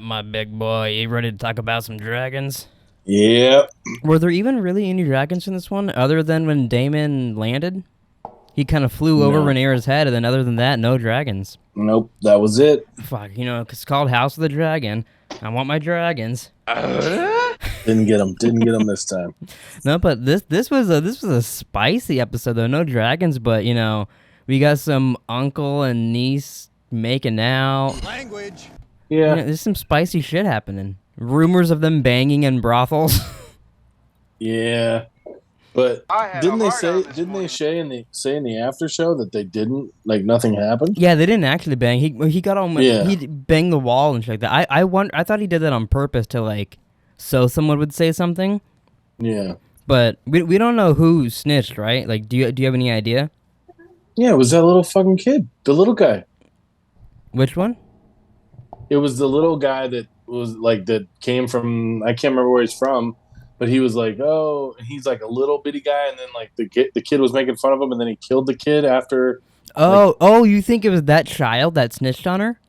my big boy? You ready to talk about some dragons? Yep. Were there even really any dragons in this one, other than when Damon landed? He kind of flew over No. Rhaenyra's head, and then other than that, no dragons. Nope. That was it. Fuck, it's called House of the Dragon. I want my dragons. Didn't get him. Didn't get him this time. No, but this was a spicy episode though. No dragons, but we got some uncle and niece making out. Language. Yeah. There's some spicy shit happening. Rumors of them banging in brothels. Yeah. But didn't they say in the after show that they didn't, like, nothing happened? Yeah, they didn't actually bang. He got on. Yeah. He banged the wall and shit like that. I thought he did that on purpose to like, so someone would say something. Yeah. But we don't know who snitched, right? Like, do you have any idea? Yeah, it was that little fucking kid, the little guy. Which one? It was the little guy that was like that came from, I can't remember where he's from, but he was like, oh, he's like a little bitty guy, and then like the kid was making fun of him, and then he killed the kid after. Oh, you think it was that child that snitched on her?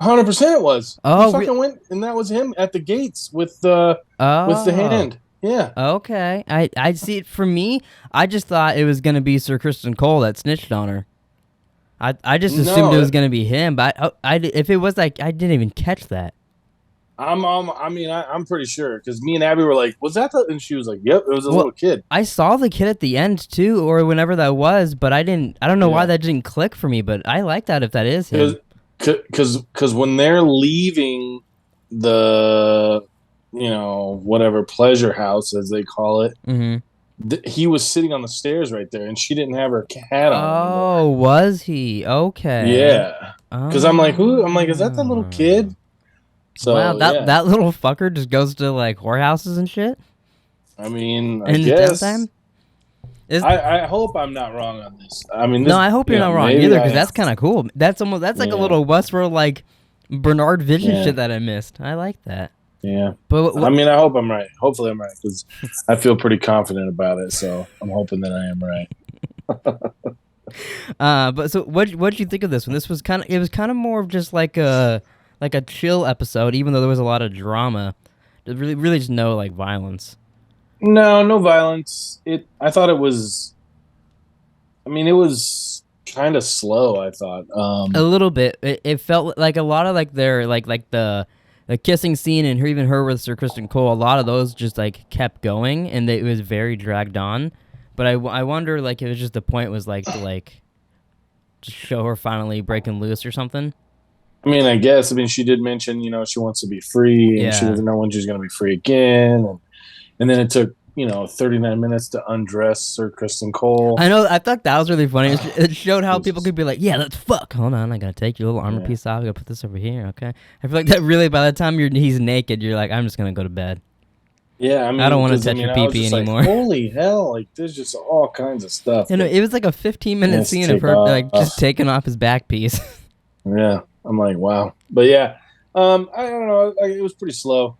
100% it was. Oh, he fucking went, and that was him at the gates with the hand. Yeah. Okay. I see it. For me, I just thought it was gonna be Sir Kristen Cole that snitched on her. I just assumed it was gonna be him, but if it was like, I didn't even catch that. I'm pretty sure, because me and Abby were like, "Was that the?" And she was like, "Yep, it was a little kid." I saw the kid at the end too, or whenever that was, but I don't know why that didn't click for me. But I like that if that is him. Because when they're leaving the, whatever pleasure house as they call it, he was sitting on the stairs right there, and she didn't have her hat on. Oh, anymore. was he? Okay. Yeah. Because I'm like, who? I'm like, is that the little kid? So, wow, that little fucker just goes to like whorehouses and shit. I mean, in guess. Downtime? I hope I'm not wrong on this. I mean, no, I hope you're not wrong either, because that's kind of cool. That's like Yeah. a little Westworld like Bernard Vision shit that I missed. I like that. Yeah, but I mean, I hope I'm right. Hopefully, I'm right, because I feel pretty confident about it. So I'm hoping that I am right. But so what'd you think of this one? This was kind of more of just like a chill episode, even though there was a lot of drama. There's really just no like violence. No violence. I thought it was. I mean, it was kind of slow. I thought a little bit. It felt like a lot of like their like the kissing scene and even her with Sir Kristen Cole. A lot of those just like kept going, and it was very dragged on. But I wonder like if it was just the point was like to like just show her finally breaking loose or something. I mean, I guess. I mean, she did mention she wants to be free, and she doesn't know when she's going to be free again, and then it took 39 minutes to undress Sir Kristen Cole. I know. I thought that was really funny. It showed how people could be like, "Yeah, let's fuck." Hold on, I gotta take your little armor piece off. I gotta put this over here. Okay. I feel like that really. By the time he's naked, you're like, I'm just gonna go to bed. Yeah, I mean, I don't want to touch your pee-pee anymore. Like, holy hell! Like, there's just all kinds of stuff. It was like a 15-minute scene of her like just taking off his back piece. Yeah, I'm like, wow. But yeah, I don't know. It was pretty slow.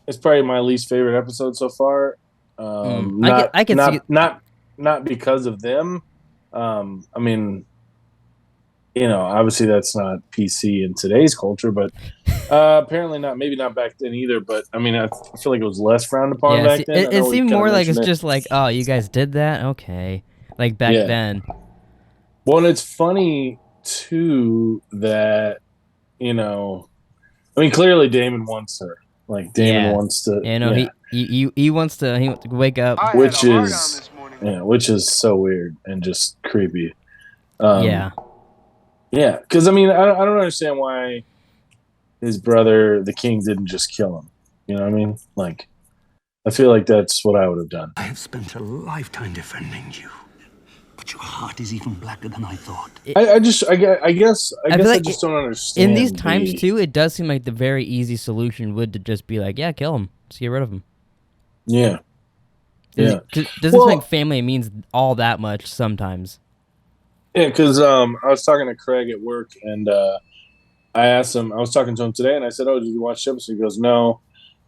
It's probably my least favorite episode so far. I can see not because of them. I mean, obviously that's not PC in today's culture, but apparently not. Maybe not back then either. But I mean, I feel like it was less frowned upon back then. It seemed more like it's just like, oh, you guys did that, okay, like back then. Well, and it's funny too that I mean, clearly Damon wants her. Like Damon wants to. He wants to wake up, which is so weird and just creepy. Yeah, because I mean, I don't understand why his brother, the king, didn't just kill him. You know what I mean? Like, I feel like that's what I would have done. I have spent a lifetime defending you, but your heart is even blacker than I thought. I guess I just don't understand. In these times too, it does seem like the very easy solution would to just be like, yeah, kill him, just get rid of him. Yeah. Doesn't think family means all that much sometimes. Yeah, because I was talking to Craig at work, and I asked him. I was talking to him today, and I said, "Oh, did you watch the episode?" He goes, "No."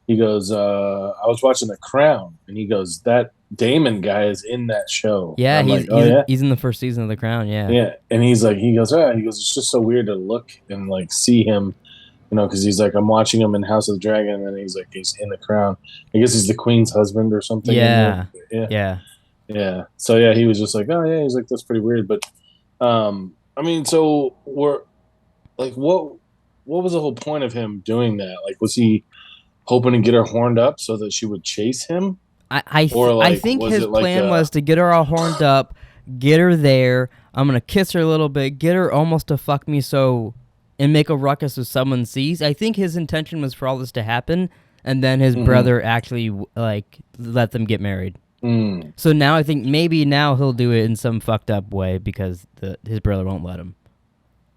He goes, "I was watching The Crown," and he goes, "That Damon guy is in that show. Yeah, I'm he's like, oh yeah, he's in the first season of The Crown. Yeah. yeah. And he goes, it's just so weird to look and like see him, because he's like, I'm watching him in House of the Dragon, and then he's like, he's in The Crown. I guess he's the Queen's husband or something. Yeah. Yeah. Yeah. So yeah, he was just like, oh yeah, he's like, that's pretty weird. But, I mean, so we're like, what was the whole point of him doing that? Like, was he hoping to get her horned up so that she would chase him? I think his plan was to get her all horned up, get her there. I'm gonna kiss her a little bit, get her almost to fuck me, and make a ruckus so someone sees. I think his intention was for all this to happen, and then his brother actually like let them get married. So now I think maybe now he'll do it in some fucked up way because his brother won't let him.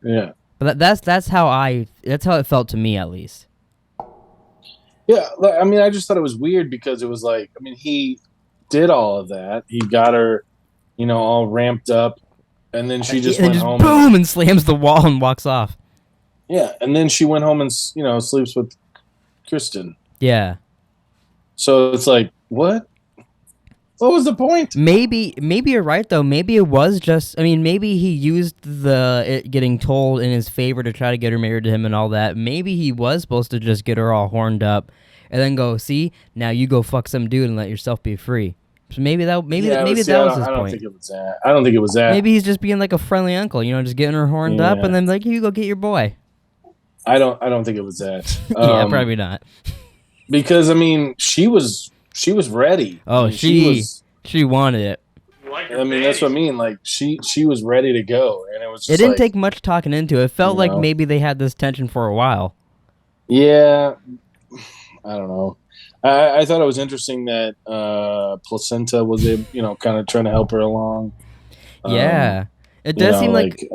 Yeah, but that's how it felt to me at least. Yeah, I mean, I just thought it was weird because it was like, I mean, he did all of that. He got her, all ramped up, and then she just went home. Boom, and slams the wall and walks off. Yeah, and then she went home and, sleeps with Kristen. Yeah. So it's like, what? What was the point? Maybe you're right, though. Maybe it was just, maybe he used it getting told in his favor to try to get her married to him and all that. Maybe he was supposed to just get her all horned up and then go, see, now you go fuck some dude and let yourself be free. So maybe that was his point. I don't think it was that. I don't think it was that. Maybe he's just being like a friendly uncle, just getting her horned up and then like, you go get your boy. I don't think it was that. Yeah, probably not. Because, I mean, she was ready. Oh, she wanted it. I mean, that's what I mean. Like, she was ready to go, and it was just it didn't take much talking into it. It felt like maybe they had this tension for a while. Yeah. I don't know. I thought it was interesting that Placenta was, kind of trying to help her along. Yeah. It does seem like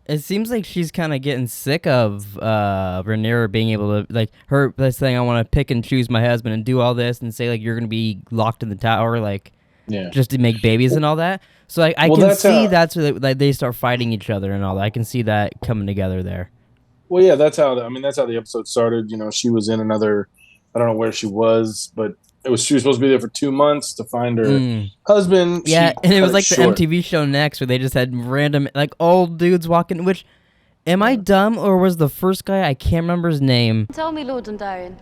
it seems like she's kind of getting sick of Rhaenyra being able to, like, her saying, I want to pick and choose my husband and do all this and say, like, you're going to be locked in the tower, like, just to make babies and all that. So, like, I can see that's where they start fighting each other and all that. I can see that coming together there. Well, yeah, that's how the episode started. She was in another, I don't know where she was, but she was supposed to be there for 2 months to find her husband. Yeah, and it was like the MTV show Next where they just had random, like, old dudes walking, which, am I dumb, or was the first guy, I can't remember his name. Tell me, Lord Dondarrion,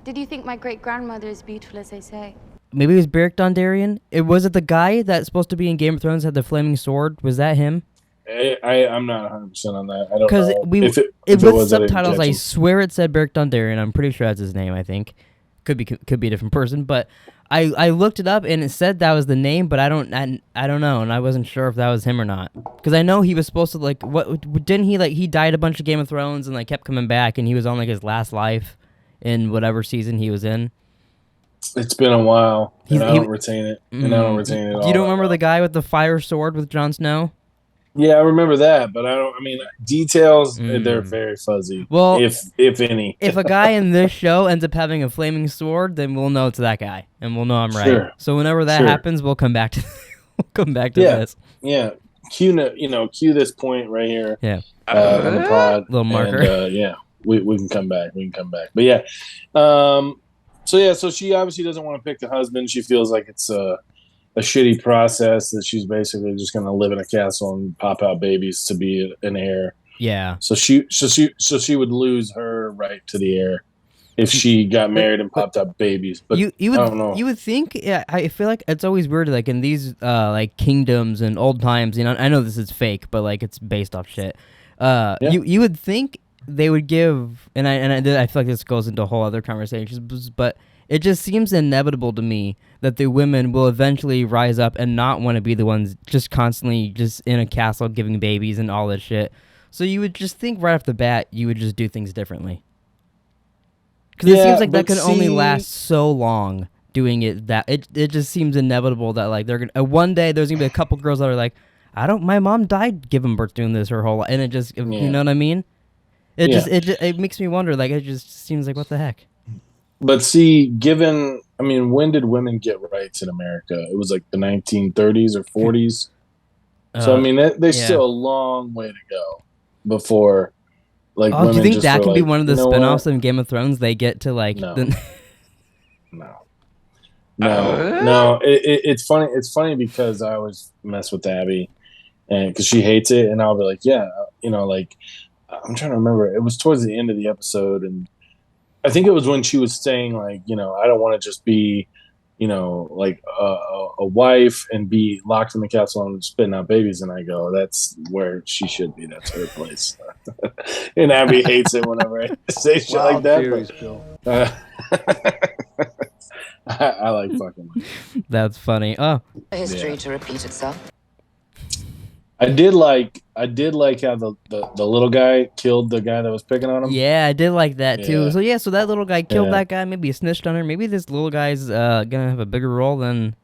did you think my great-grandmother is beautiful as they say? Maybe it was Beric Dondarrion? Was it the guy that's supposed to be in Game of Thrones, had the flaming sword? Was that him? I'm not 100% on that. I don't know. Because it was subtitles, I swear it said Beric Dondarrion. I'm pretty sure that's his name, I think. Could be a different person, but I looked it up and it said that was the name, but I don't know, and I wasn't sure if that was him or not. Because I know he was supposed to, like, didn't he, like, he died a bunch of Game of Thrones and, like, kept coming back, and he was on, like, his last life in whatever season he was in. It's been a while, and I don't retain it. And I don't retain it all. You don't remember the guy with the fire sword with Jon Snow? Yeah, I remember that, but details, they're very fuzzy. Well, if any. If a guy in this show ends up having a flaming sword, then we'll know it's that guy, and we'll know I'm right. Sure. So whenever that happens, we'll come back to this. Yeah. Cue this point right here. Yeah. On the pod. Little marker. And, we can come back. But yeah. So she obviously doesn't want to pick the husband. She feels like it's a shitty process, that she's basically just going to live in a castle and pop out babies to be an heir. Yeah. So she would lose her right to the heir if she got married and popped out babies. But you would, I don't know. You would think. Yeah, I feel like it's always weird. Like in these like kingdoms and old times. I know this is fake, but like it's based off shit. You would think they would give, and I feel like this goes into whole other conversations, but it just seems inevitable to me that the women will eventually rise up and not want to be the ones just constantly just in a castle giving babies and all this shit. So you would just think right off the bat you would just do things differently. Because it seems like that can only last so long doing it. That it just seems inevitable that like they're gonna one day there's gonna be a couple girls that are like, my mom died giving birth doing this her whole life, and it just you know what I mean. It makes me wonder. Like it just seems like what the heck. But see, when did women get rights in America? It was like the 1930s or 40s. So there's still a long way to go before, like. Oh, do you think that could be one of the spinoffs in Game of Thrones? They get to like no. No. It's funny. It's funny because I always mess with Abby, and because she hates it, and I'll be like, yeah, like I'm trying to remember. It was towards the end of the episode, and I think it was when she was saying like, I don't want to just be, like a wife and be locked in the castle and spitting out babies. And I go, that's where she should be. That's her place. And Abby hates it whenever I say shit like that. Theories, I like fucking with it. That's funny. Oh, History to repeat itself. I did like how the little guy killed the guy that was picking on him. yeah, I did like that too. Yeah. So that little guy killed Yeah. that guy. Maybe he snitched on her. Maybe this little guy's gonna have a bigger role than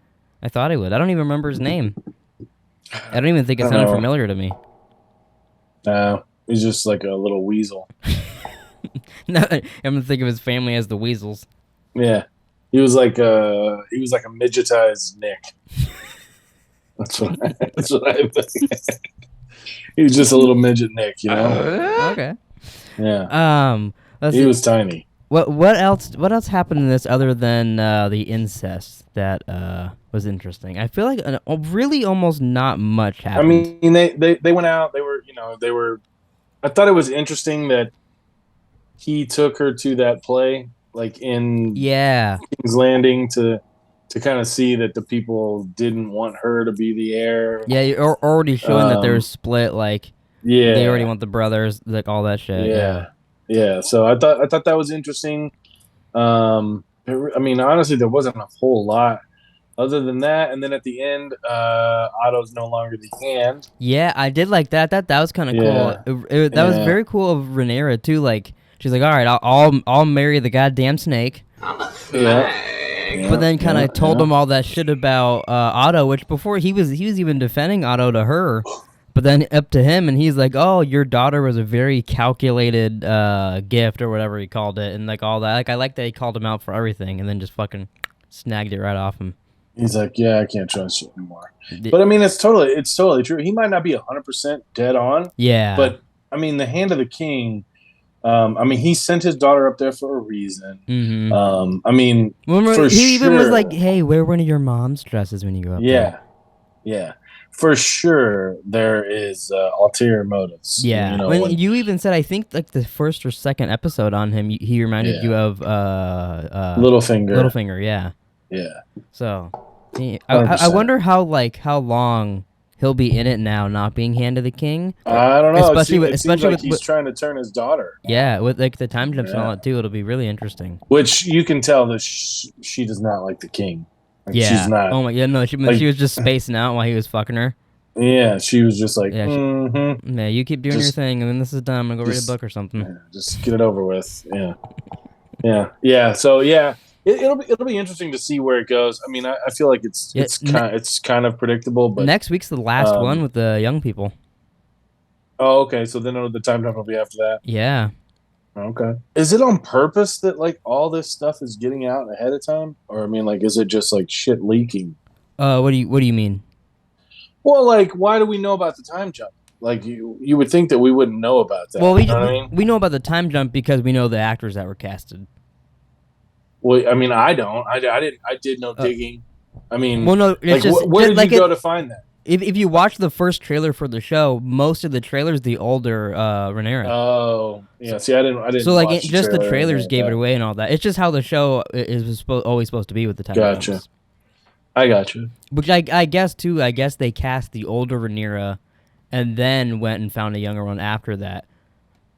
I thought he would. I don't even remember his name. I don't even think it sounded familiar to me. No, he's just like a little weasel. No, I'm gonna think of his family as the Weasels. Yeah, he was like a midgetized Nick. That's what I think. He was just a little midget Nick, Okay. Yeah. Let's He see. was tiny. What else happened in this other than the incest that was interesting? I feel like really almost not much happened. I mean, they went out. They were. I thought it was interesting that he took her to that play, like in King's Landing, to kind of see that the people didn't want her to be the heir. Yeah, you're already showing that they're split. Like, they already want the brothers, like all that shit. Yeah. So I thought that was interesting. I mean, honestly, there wasn't a whole lot other than that. And then at the end, Otto's no longer the hand. Yeah, I did like that. That was kind of cool. That was very cool of Rhaenyra too. Like, she's like, all right, I'll marry the goddamn snake. But then kind of told him all that shit about Otto, which before he was even defending Otto to her, but then up to him, and he's like, "Oh, your daughter was a very calculated gift," or whatever he called it, and like all that. Like, I like that he called him out for everything, and then just fucking snagged it right off him. He's like, "Yeah, I can't trust you anymore." But I mean, it's totally true. He might not be 100% dead on. Yeah. But I mean, the hand of the king. I mean, he sent his daughter up there for a reason. Mm-hmm. I mean, he even was like, "Hey, wear one of your mom's dresses when you go up there." Yeah, for sure. There is ulterior motives. Yeah, when you even said, I think like the first or second episode on him, he reminded you of Littlefinger. Littlefinger, yeah. So, I wonder how long he'll be in it now, not being Hand of the King. I don't know. Especially it seems like he's trying to turn his daughter. Yeah, with like the time jumps and all that too, it'll be really interesting. Which you can tell that she does not like the king. Like, she's not. Oh my, yeah, no, she was just spacing out while he was fucking her. Yeah, she was just like, yeah, you keep doing your thing, and then this is done. I'm gonna go read a book or something. Yeah, just get it over with. Yeah. So yeah. It'll be interesting to see where it goes. I mean, I feel like it's kind of predictable, but next week's the last one with the young people. Oh, okay. So then the time jump will be after that. Yeah. Okay. Is it on purpose that like all this stuff is getting out ahead of time, or I mean, like, is it just like shit leaking? What do you mean? Well, like, why do we know about the time jump? Like, you would think that we wouldn't know about that. Well, you know what I mean? We know about the time jump because we know the actors that were casted. Well, I mean, I don't. I did no digging. I mean, well, no, it's like, where did you go to find that? If you watch the first trailer for the show, most of the trailer's the older Rhaenyra. Oh, yeah. See, I didn't. So like, just the trailers gave it away and all that. It's just how the show is always supposed to be with the time. Gotcha. Jumps. I got you. Which I guess too. I guess they cast the older Rhaenyra, and then went and found a younger one after that.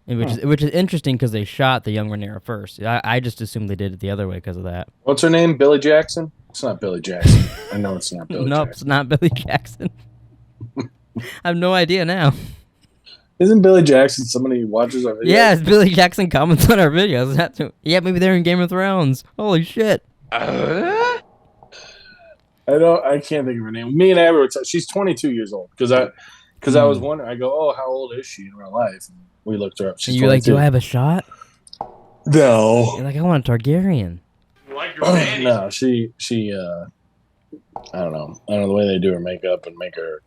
Which is interesting because they shot the young Rhaenyra first. I just assumed they did it the other way because of that. What's her name? Billy Jackson? It's not Billy Jackson. I know it's not Billy Nope, Jackson. it's not Billy Jackson. I have no idea now. Isn't Billy Jackson somebody who watches our videos? Yeah, it's Billy Jackson comments on our videos. Yeah, maybe they're in Game of Thrones. Holy shit. I can't think of her name. Me and Abby were she's 22 years old because I was wondering. I go, oh, how old is she in real life? And we looked her up. She's you're 22. like, do I have a shot? No. You're like, I want a Targaryen. Like your panties. No, she I don't know. I don't know the way they do her makeup and make her,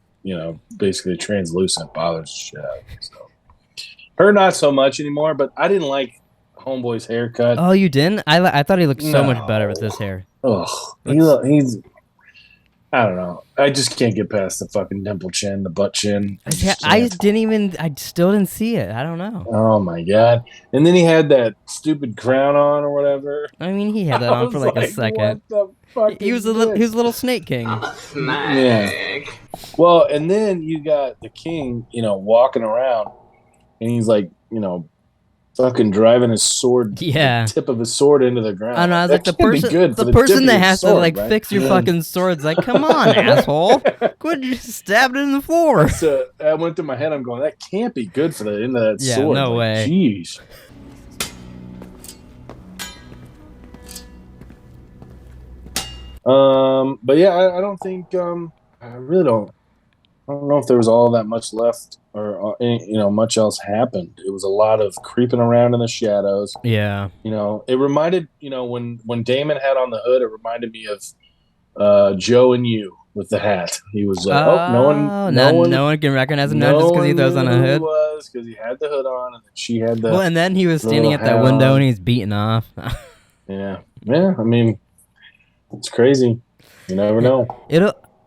basically translucent bothers the shit out of me. So her not so much anymore, but I didn't like homeboy's haircut. Oh, you didn't? I thought he looked so much better with this hair. Ugh, he's. I don't know. I just can't get past the fucking dimple chin, the butt chin. I still didn't see it. I don't know. Oh my god! And then he had that stupid crown on or whatever. I mean, he had that on for like a second. What the fuck? He was a little snake king. Yeah. Well, and then you got the king, walking around, and he's like, fucking driving his sword, the tip of his sword into the ground. I know. I was like, the person that has to like fix your fucking sword's like, come on, asshole, quit just stabbing it in the floor. So that went through my head. I'm going, that can't be good for the end of that sword. No way. Jeez. But yeah, I don't think. I really don't. I don't know if there was all that much left, or much else happened. It was a lot of creeping around in the shadows. Yeah. It reminded when Damon had on the hood, it reminded me of Joe and You with the hat. He was like, no one can recognize him now just because he throws on a hood. It was because he had the hood on, and then she had the. Well, and then he was standing at that window and he's beating off. Yeah. I mean, it's crazy. You never know.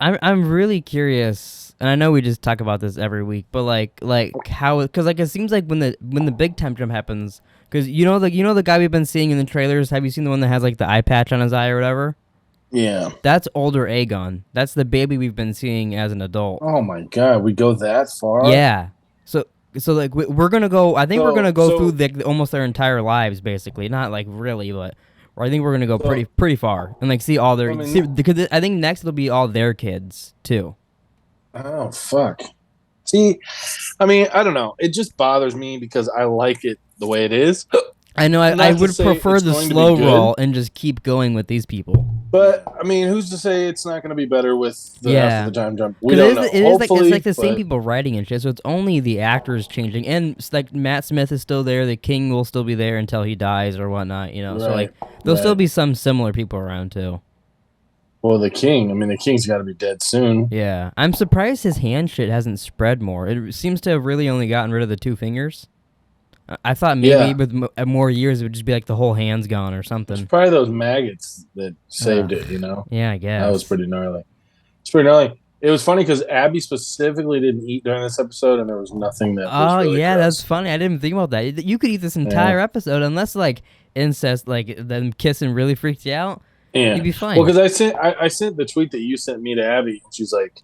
I'm really curious. And I know we just talk about this every week, but like how, because like it seems like when the big time jump happens, because the guy we've been seeing in the trailers. Have you seen the one that has like the eye patch on his eye or whatever? Yeah, that's older Aegon. That's the baby we've been seeing as an adult. Oh my god, we go that far? Yeah. So like we're gonna go. I think we're gonna go through almost their entire lives, basically. Not like really, but. Or I think we're gonna go pretty far and like see all their because I think next it'll be all their kids too. Oh fuck! See, I mean, I don't know. It just bothers me because I like it the way it is. I know. I would prefer the slow roll and just keep going with these people. But I mean, who's to say it's not going to be better with after the time jump? We don't know. It's like the same people writing and shit. So it's only the actors changing, and it's like Matt Smith is still there. The king will still be there until he dies or whatnot. So like there'll still be some similar people around too. Well, the king. I mean, the king's got to be dead soon. Yeah, I'm surprised his hand shit hasn't spread more. It seems to have really only gotten rid of the 2 fingers. I thought maybe with more years it would just be like the whole hand's gone or something. It's probably those maggots that saved it, Yeah, I guess. That was pretty gnarly. It's pretty gnarly. It was funny because Abby specifically didn't eat during this episode, and there was nothing that was really gross. That's funny. I didn't think about that. You could eat this entire episode unless like incest, like them kissing really freaked you out. Yeah. You'd be fine. Well, because I sent the tweet that you sent me to Abby, and she's like,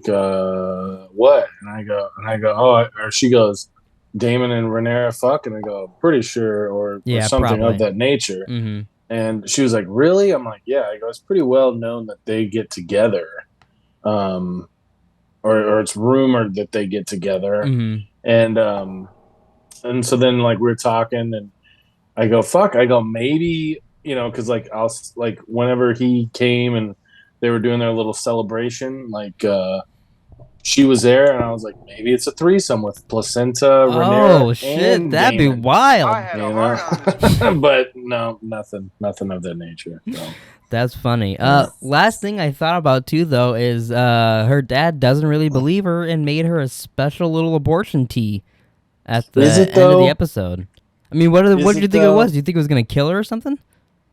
what? And I go, oh, or she goes, Damon and Rhaenyra fuck, and I go, pretty sure, or something probably. Of that nature. Mm-hmm. And she was like, really? I'm like, yeah. I go, it's pretty well known that they get together, or it's rumored that they get together, and so then like we're talking, and I go, fuck. I go, maybe because like I'll like whenever he came and they were doing their little celebration, like. She was there, and I was like, maybe it's a threesome with Placenta, Rhaenyra, oh shit, that'd be wild. But no, nothing of that nature. So. That's funny. Last thing I thought about too, though, is her dad doesn't really believe her and made her a special little abortion tea at the end of the episode. I mean, what did you think it was? Do you think it was gonna kill her or something?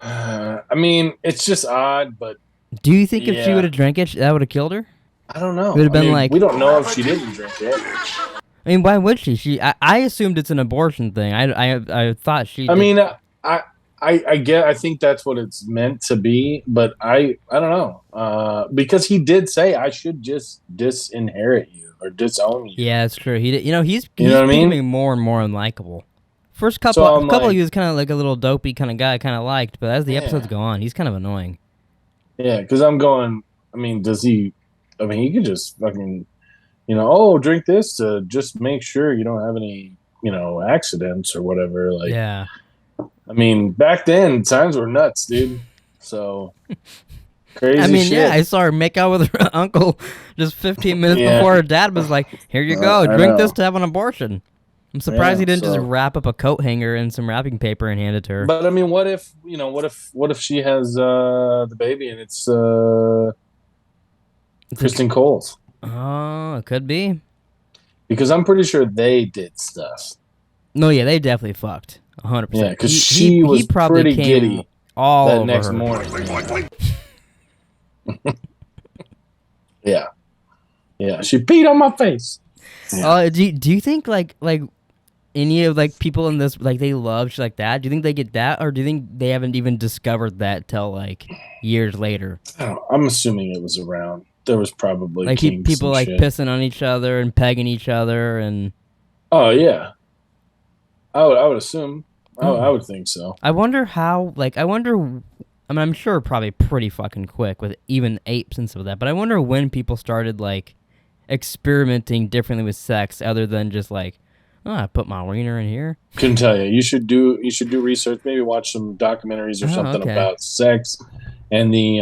I mean, it's just odd, but do you think if she would have drank it, that would have killed her? I don't know. It would have been like we don't know if she didn't drink it. I mean, why would she? I assumed it's an abortion thing. I thought she. I mean, I think that's what it's meant to be, but I don't know. Because he did say I should just disinherit you or disown you. Yeah, that's true. He did. He's becoming more and more unlikable. First couple, he was kind of like a little dopey kind of guy, kind of liked, but as the episodes go on, he's kind of annoying. Yeah, because I'm going. I mean, does he? I mean, he could just fucking, drink this to just make sure you don't have any, accidents or whatever. Like, yeah. I mean, back then times were nuts, dude. So crazy. I mean, shit. yeah, I saw her make out with her uncle just 15 minutes before her dad was like, "Here you go, drink this to have an abortion." I'm surprised he didn't just wrap up a coat hanger in some wrapping paper and hand it to her. But I mean, what if she has the baby and it's Kristen Cole's? Oh, it could be. Because I'm pretty sure they did stuff. No, yeah, they definitely fucked. 100%. Yeah, because she was probably pretty came giddy all that over next her. morning. Yeah. Yeah, she peed on my face. Yeah. Do you think like any of like people in this like they love shit like that? Do you think they get that, or do you think they haven't even discovered that till like years later? I'm assuming it was around. There was probably Like kinks people and like shit. pissing on each other and pegging each other and. Oh yeah, I would assume. I would think so. I wonder how. Like I wonder. I mean, I'm sure probably pretty fucking quick with even apes and stuff like that. But I wonder when people started like experimenting differently with sex, other than just like, oh, I put my wiener in here. Couldn't tell you. You should do research. Maybe watch some documentaries or something about sex and the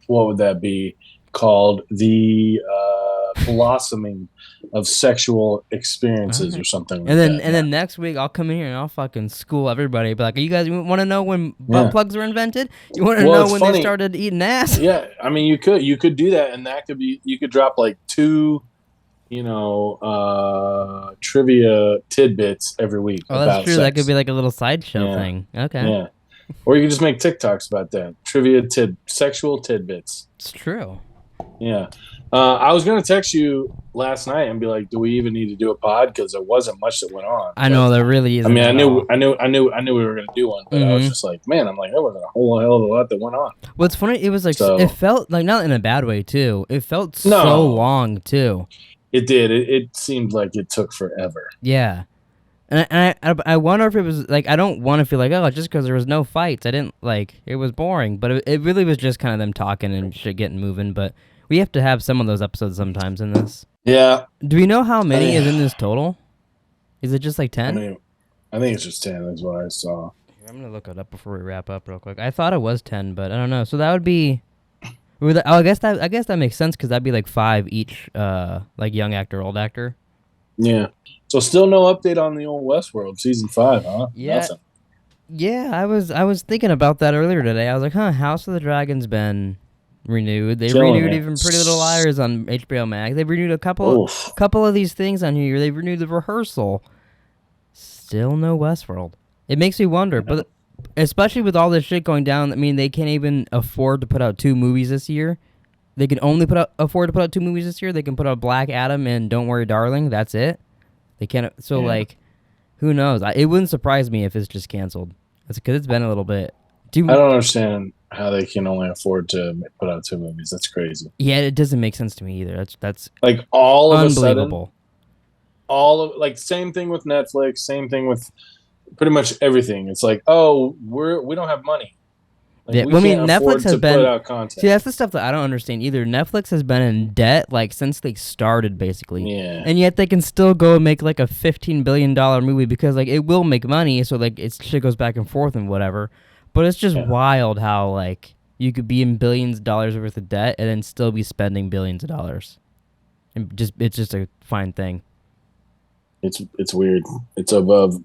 what would that be called? The blossoming of sexual experiences or something like that. And then next week I'll come in here and I'll fucking school everybody. Be like, you guys want to know when butt plugs were invented? You want to know when they started eating ass? Yeah, I mean you could do that, and that could be, you could drop like 2 trivia tidbits every week. Oh, that's true. Sex. That could be like a little sideshow thing. Okay. Yeah. Or you could just make TikToks about that. Sexual tidbits. It's true. Yeah. I was going to text you last night and be like, do we even need to do a pod? Because there wasn't much that went on. I know there really isn't. I mean, I knew we were going to do one, but I was just like, man, I'm like, there wasn't a whole hell of a lot that went on. What's funny, it was like, it felt like, not in a bad way too. It felt so long too. It did. It seemed like it took forever. Yeah. And I wonder if it was like, I don't want to feel like, oh, just because there was no fights, I didn't like, it was boring, but it really was just kind of them talking and shit getting moving. But we have to have some of those episodes sometimes in this. Yeah. Do we know how many is in this total? Is it just like 10? I think it's just 10 is what I saw. I'm going to look it up before we wrap up real quick. I thought it was 10, but I don't know. So that would be, I guess that makes sense, because that'd be like 5 each, like young actor, old actor. Yeah. So still no update on the old Westworld season 5, huh? Yeah. Nothing. Yeah, I was thinking about that earlier today. I was like, House of the Dragon's been renewed. They renewed even Pretty Little Liars on HBO Max. They've renewed a couple of these things on here. They've renewed The Rehearsal. Still no Westworld. It makes me wonder, but especially with all this shit going down, I mean, they can't even afford to put out 2 movies this year. They can only afford to put out 2 movies this year. They can put out Black Adam and Don't Worry Darling. That's it. They can't. So like, who knows? It wouldn't surprise me if it's just canceled. It's because it's been a little bit. I don't understand how they can only afford to put out 2 movies. That's crazy. Yeah, it doesn't make sense to me either. That's like all of unbelievable. Like same thing with Netflix. Same thing with pretty much everything. It's like, oh, we don't have money. Like, yeah, Netflix has been. Put out content. See, that's the stuff that I don't understand either. Netflix has been in debt like since they started, basically. Yeah. And yet they can still go and make like a $15 billion movie, because like it will make money. So like shit goes back and forth and whatever. But it's just wild how like you could be in billions of dollars worth of debt and then still be spending billions of dollars. And it's just a fine thing. It's weird. It's above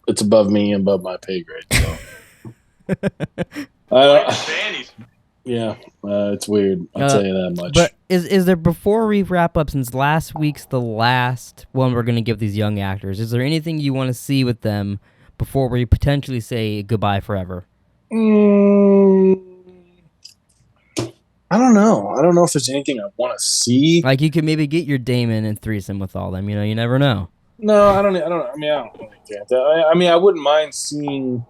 me and above my pay grade. So. It's weird. I'll tell you that much. But is there, before we wrap up, since last week's the last one we're going to give these young actors, is there anything you want to see with them before we potentially say goodbye forever? I don't know. I don't know if there's anything I want to see. Like you could maybe get your Damon and threesome with all them. You know, you never know. No, I don't. I mean, I don't really get that. I mean, I wouldn't mind seeing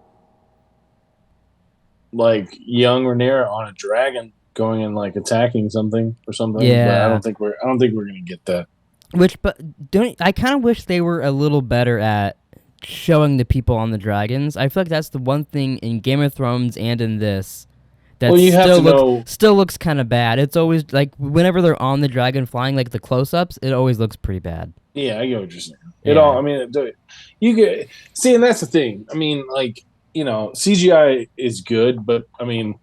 like young Rhaenyra on a dragon going and like attacking something or something. Yeah, but I don't think we're gonna get that. I kind of wish they were a little better at showing the people on the dragons. I feel like that's the one thing in Game of Thrones and in this that still looks kind of bad. It's always like whenever they're on the dragon flying, like the close-ups, it always looks pretty bad. Yeah, I get what you're saying. I mean, you get see, and that's the thing. I mean, like, you know, CGI is good, but I mean,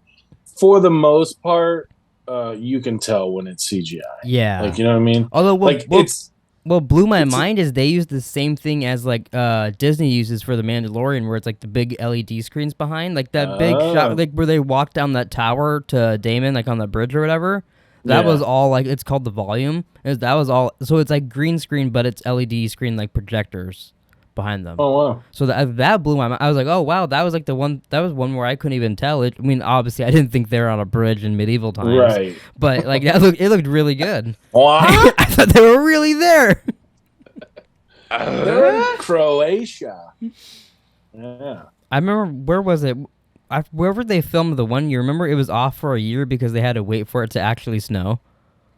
for the most part, you can tell when it's CGI. Yeah, like, you know what I mean. Although, what blew my mind is they use the same thing as like Disney uses for the Mandalorian, where it's like the big LED screens behind, like that big shot, like where they walk down that tower to Daemon, like on the bridge or whatever. That was all like, it's called the volume. That was all. So it's like green screen, but it's LED screen like projectors behind them. Oh wow! So that blew my mind. I was like, oh wow, that was like the one. That was one where I couldn't even tell it. I mean, obviously, I didn't think they were on a bridge in medieval times, Right? But like it looked really good. What? I thought they were really there. They're in Croatia. Yeah. I remember, where was it? Wherever they filmed the one year, remember it was off for a year because they had to wait for it to actually snow.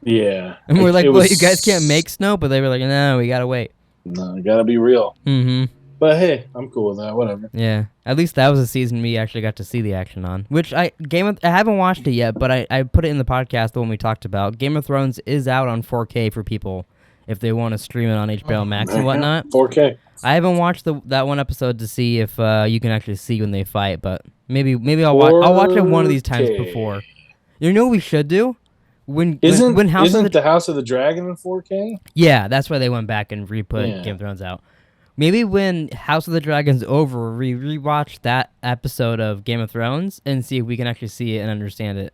Yeah. And we're like, well, you guys can't make snow, but they were like, no, we gotta wait. No, you gotta be real. Mm-hmm. But hey, I'm cool with that. Whatever. Yeah. At least that was a season we actually got to see the action on. Which I haven't watched it yet, but I put it in the podcast the one we talked about. Game of Thrones is out on 4K for people if they want to stream it on HBO Max and whatnot. 4K. I haven't watched that one episode to see if you can actually see when they fight, but maybe I'll watch it one of these times before. You know what we should do? Isn't the House of the Dragon in 4K? Yeah, that's why they went back and re-put Game of Thrones out. Maybe when House of the Dragon's over, we rewatch that episode of Game of Thrones and see if we can actually see it and understand it.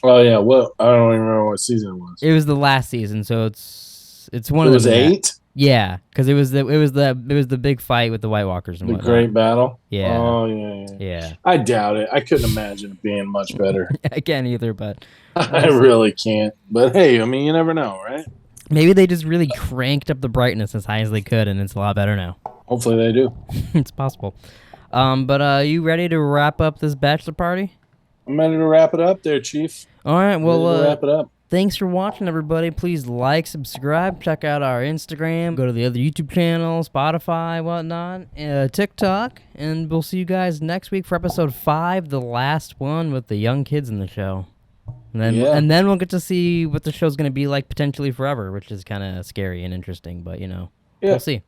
Oh yeah, well, I don't even remember what season it was. It was the last season, so it's one of them. It was 8? Yeah, because it was the big fight with the White Walkers and the whatnot. great battle. Yeah. Oh yeah. Yeah. I doubt it. I couldn't imagine it being much better. I can't either, but I really can't. But hey, I mean, you never know, right? maybe they just really cranked up the brightness as high as they could, and it's a lot better now. Hopefully they do. It's possible. But you ready to wrap up this bachelor party? I'm ready to wrap it up there, Chief. All right, well, wrap it up. Thanks for watching, everybody. Please like, subscribe, check out our Instagram, go to the other YouTube channel, Spotify, whatnot, TikTok, and we'll see you guys next week for episode 5, the last one with the young kids in the show. And then we'll get to see what the show's going to be like potentially forever, which is kind of scary and interesting, but, we'll see.